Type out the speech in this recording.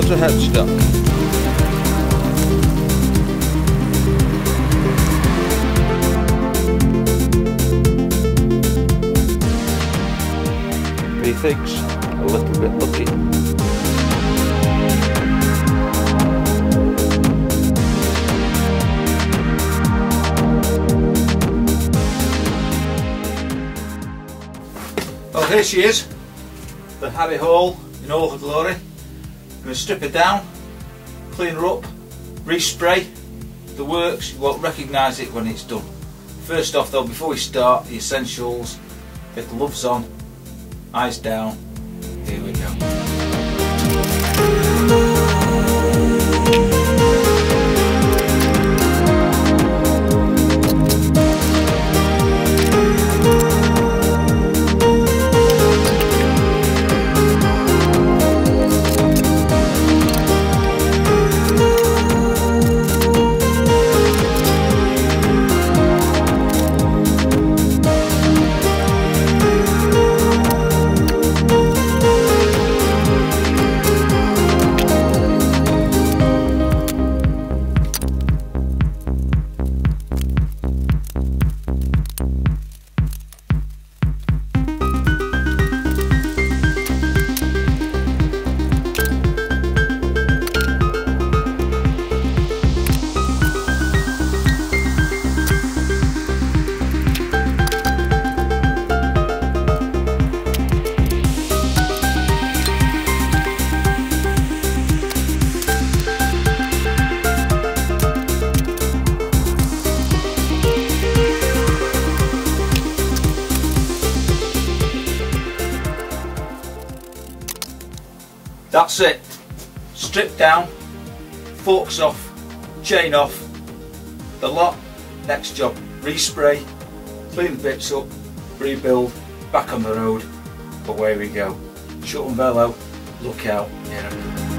quarter headstock. Methinks a little bit lucky. Well, here she is, the Harry Hall in all her glory. I'm going to strip her down, clean her up, respray the works. You won't recognise it when it's done. First off though, before we start, the essentials: get the gloves on, eyes down. Here we go. That's it. Strip down, forks off, chain off, the lot. Next job, respray, clean the bits up, rebuild, back on the road, away we go. Shut and bell out, look out, here I go.